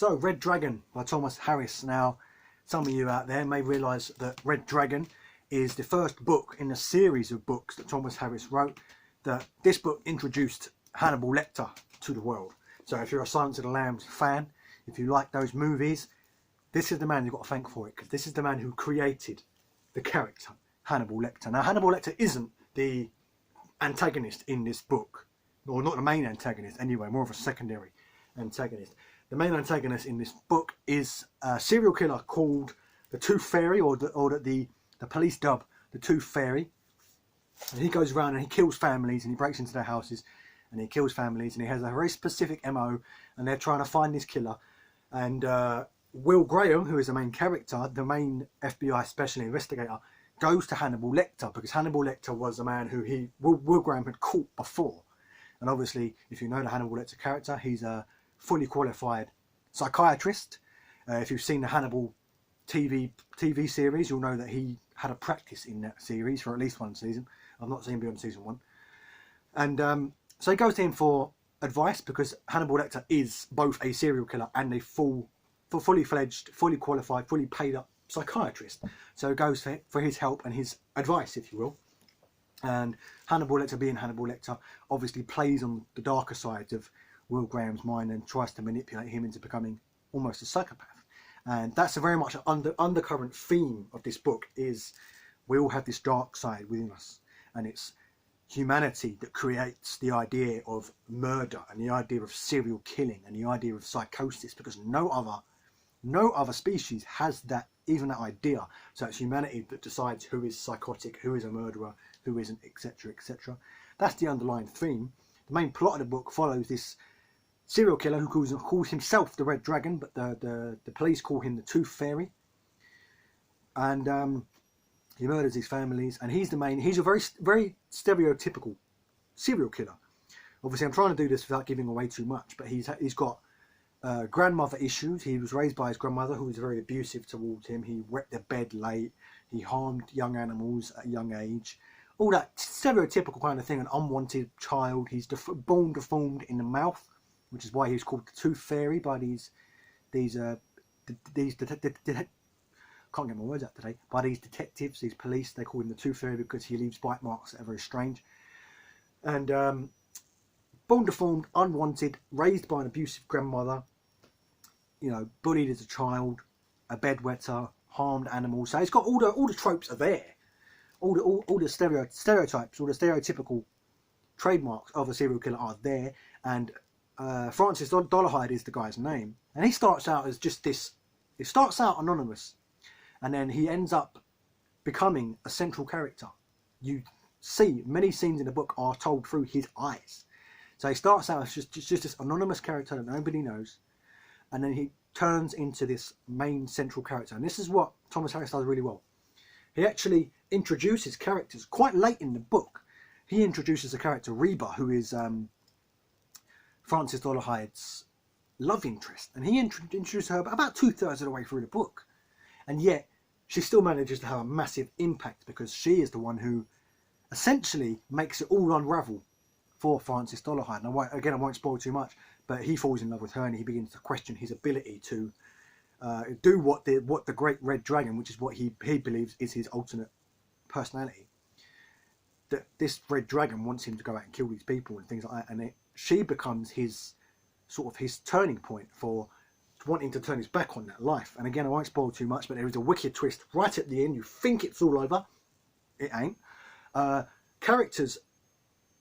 So, Red Dragon by Thomas Harris. Now, some of you out there may realise that Red Dragon is the first book in a series of books that Thomas Harris wrote. That this book introduced Hannibal Lecter to the world. So if you're a Silence of the Lambs fan, if you like those movies, this is the man you've got to thank for it, because this is the man who created the character Hannibal Lecter. Now, Hannibal Lecter isn't the antagonist in this book, or not the main antagonist anyway, more of a secondary antagonist. The main antagonist in this book is a serial killer called the Tooth Fairy, or the police dub the Tooth Fairy. And he goes around and he kills families, and he breaks into their houses and he kills families, and he has a very specific MO, and they're trying to find this killer. And Will Graham, who is the main character, the main FBI special investigator, goes to Hannibal Lecter, because Hannibal Lecter was a man who Will Graham had caught before. And obviously, if you know the Hannibal Lecter character, he's a fully qualified psychiatrist. If you've seen the Hannibal TV series, you'll know that he had a practice in that series for at least one season. I've not seen beyond season 1. And so he goes to him for advice, because Hannibal Lecter is both a serial killer and a fully fledged, fully qualified, fully paid up psychiatrist. So he goes for his help and his advice, if you will. And Hannibal Lecter, being Hannibal Lecter, obviously plays on the darker side of Will Graham's mind and tries to manipulate him into becoming almost a psychopath. And that's a very much an undercurrent theme of this book, is we all have this dark side within us, and it's humanity that creates the idea of murder and the idea of serial killing and the idea of psychosis, because no other species has that, even that idea. So it's humanity that decides who is psychotic, who is a murderer, who isn't, etc., etc. That's the underlying theme. The main plot of the book follows this serial killer who calls himself the Red Dragon, but the police call him the Tooth Fairy. And he murders his families, and he's a very stereotypical serial killer. Obviously, I'm trying to do this without giving away too much, but he's got grandmother issues. He was raised by his grandmother, who was very abusive towards him. He wet the bed late. He harmed young animals at a young age. All that stereotypical kind of thing, an unwanted child. He's born deformed in the mouth, which is why he was called the Tooth Fairy by these can't get my words out today, by these detectives, these police. They call him the Tooth Fairy because he leaves bite marks that are very strange. And born deformed, unwanted, raised by an abusive grandmother, bullied as a child, a bedwetter, harmed animals. So it's got all the tropes are there, all the stereotypes, all the stereotypical trademarks of a serial killer are there. And Francis Dolarhyde is the guy's name, and he starts out as just this. It starts out anonymous, and then he ends up becoming a central character. You see, many scenes in the book are told through his eyes. So he starts out as just this anonymous character that nobody knows, and then he turns into this main central character. And this is what Thomas Harris does really well. He actually introduces characters quite late in the book. He introduces a character, Reba, who is Francis Dolarhyde's love interest, and he introduced her about 2/3 of the way through the book, and yet she still manages to have a massive impact, because she is the one who essentially makes it all unravel for Francis Dolarhyde. And I won't spoil too much, but he falls in love with her, and he begins to question his ability to do what the Great Red Dragon, which is what he believes is his alternate personality, that this Red Dragon wants him to go out and kill these people and things like that. And she becomes his turning point for wanting to turn his back on that life. And again, I won't spoil too much, but there is a wicked twist right at the end. You think it's all over, it ain't. Characters,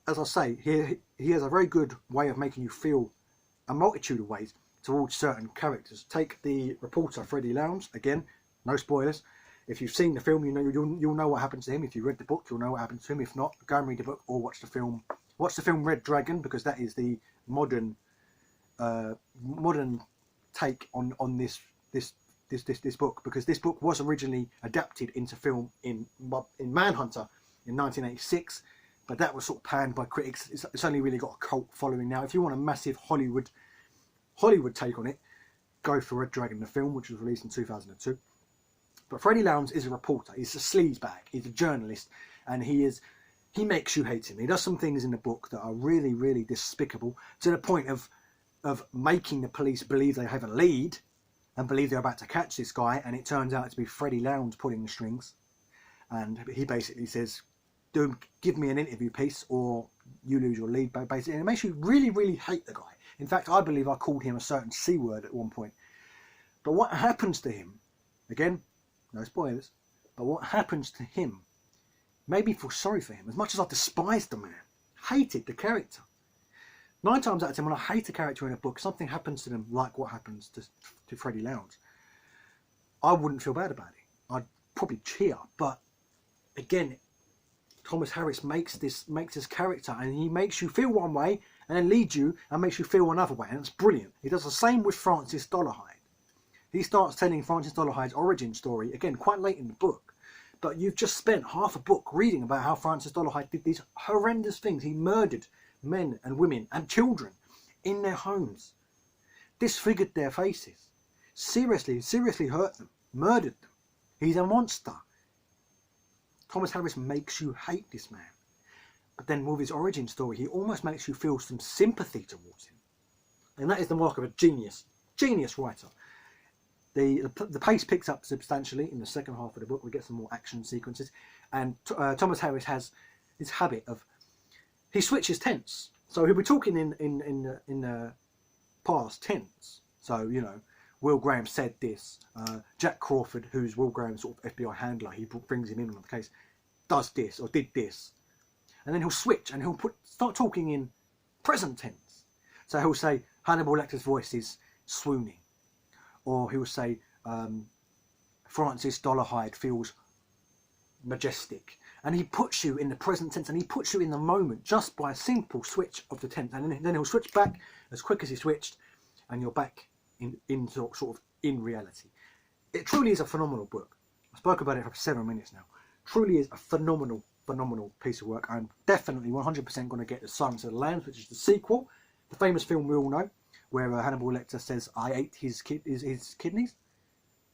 as I say, he has a very good way of making you feel a multitude of ways towards certain characters. Take the reporter Freddie Lowndes. Again, no spoilers. If you've seen the film, you'll know what happens to him. If you read the book, you'll know what happens to him. If not, go and read the book or watch the film. Watch the film Red Dragon, because that is the modern take on this book, because this book was originally adapted into film in Manhunter in 1986, but that was sort of panned by critics. It's only really got a cult following now. If you want a massive Hollywood take on it, go for Red Dragon, the film, which was released in 2002. But Freddie Lowndes is a reporter. He's a sleazebag. He's a journalist, and he makes you hate him. He does some things in the book that are really, really despicable, to the point of of making the police believe they have a lead and believe they're about to catch this guy, and it turns out to be Freddie Lowndes pulling the strings. And he basically says, give me an interview piece or you lose your lead, basically. And it makes you really, really hate the guy. In fact, I believe I called him a certain C word at one point. But what happens to him, again, no spoilers, but what happens to him made me feel sorry for him. As much as I despised the man, hated the character. 9 times out of 10, when I hate a character in a book, something happens to them like what happens to Freddie Lowndes. I wouldn't feel bad about it. I'd probably cheer. But again, Thomas Harris makes this character, and he makes you feel one way and then leads you and makes you feel another way, and it's brilliant. He does the same with Francis Dolarhyde. He starts telling Francis Dolarhyde's origin story, again, quite late in the book. But you've just spent half a book reading about how Francis Dolarhyde did these horrendous things. He murdered men and women and children in their homes, disfigured their faces, seriously hurt them, murdered them. He's a monster. Thomas Harris makes you hate this man. But then with his origin story, he almost makes you feel some sympathy towards him. And that is the mark of a genius writer. The pace picks up substantially in the second half of the book. We get some more action sequences. And Thomas Harris has this habit of, he switches tense. So he'll be talking in past tense. So, you know, Will Graham said this. Jack Crawford, who's Will Graham's sort of FBI handler, he brings him in on the case, does this or did this. And then he'll switch and he'll start talking in present tense. So he'll say, Hannibal Lecter's voice is swooning. Or he'll say, Francis Dolarhyde feels majestic. And he puts you in the present tense, and he puts you in the moment just by a simple switch of the tense. And then he'll switch back as quick as he switched, and you're back in sort of in reality. It truly is a phenomenal book. I spoke about it for 7 minutes now. Truly is a phenomenal piece of work. I'm definitely 100% going to get The Silence of the Lambs, which is the sequel, the famous film we all know, where Hannibal Lecter says, I ate his kidneys?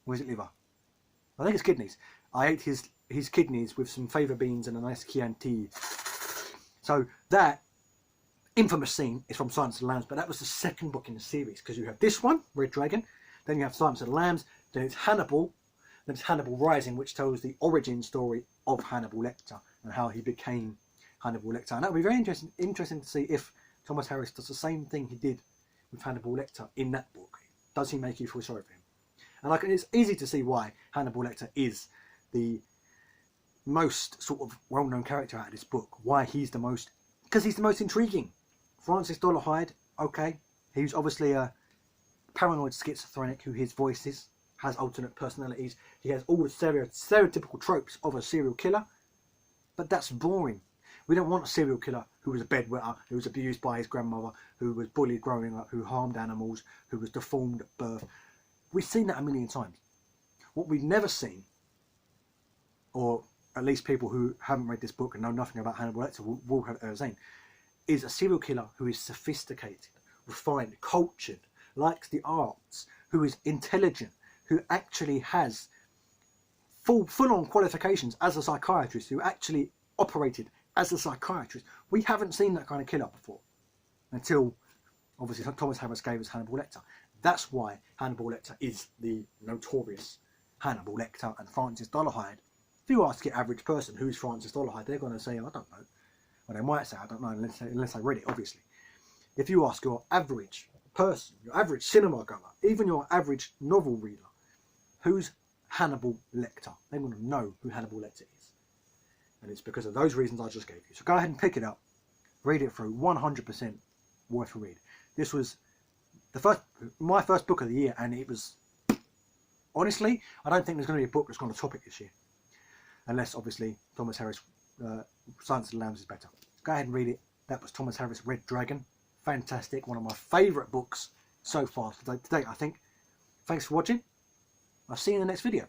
Or is it liver? I think it's kidneys. I ate his kidneys with some fava beans and a nice Chianti. So that infamous scene is from Silence of the Lambs, but that was the second book in the series, because you have this one, Red Dragon, then you have Silence of the Lambs, then it's Hannibal, then it's Hannibal Rising, which tells the origin story of Hannibal Lecter and how he became Hannibal Lecter. And that would be very interesting to see if Thomas Harris does the same thing he did with Hannibal Lecter in that book. Does he make you feel sorry for him? And it's easy to see why Hannibal Lecter is the most sort of well-known character out of this book. Why he's the most, because he's the most intriguing. Francis Dolarhyde, okay, he's obviously a paranoid schizophrenic who his voices, has alternate personalities. He has all the stereotypical tropes of a serial killer, but that's boring. We don't want a serial killer who was a bedwetter, who was abused by his grandmother, who was bullied growing up, who harmed animals, who was deformed at birth. We've seen that a million times. What we've never seen, or at least people who haven't read this book and know nothing about Hannibal Lecter will have seen, is a serial killer who is sophisticated, refined, cultured, likes the arts, who is intelligent, who actually has full-on qualifications as a psychiatrist, who actually operated as a psychiatrist. We haven't seen that kind of killer before, until obviously Thomas Harris gave us Hannibal Lecter. That's why Hannibal Lecter is the notorious Hannibal Lecter. And Francis Dolarhyde, if you ask the average person who's Francis Dolarhyde, they're going to say, I don't know. Well, they might say, I don't know, unless they read it, obviously. If you ask your average person, your average cinema goer, even your average novel reader, who's Hannibal Lecter, they want to know who Hannibal Lecter is. And it's because of those reasons I just gave you. So go ahead and pick it up, read it through, 100% worth a read. This was my first book of the year, and it was, honestly, I don't think there's going to be a book that's going to top it this year. Unless, obviously, Thomas Harris' Silence of the Lambs is better. Go ahead and read it. That was Thomas Harris' Red Dragon. Fantastic. One of my favourite books so far today, I think. Thanks for watching. I'll see you in the next video.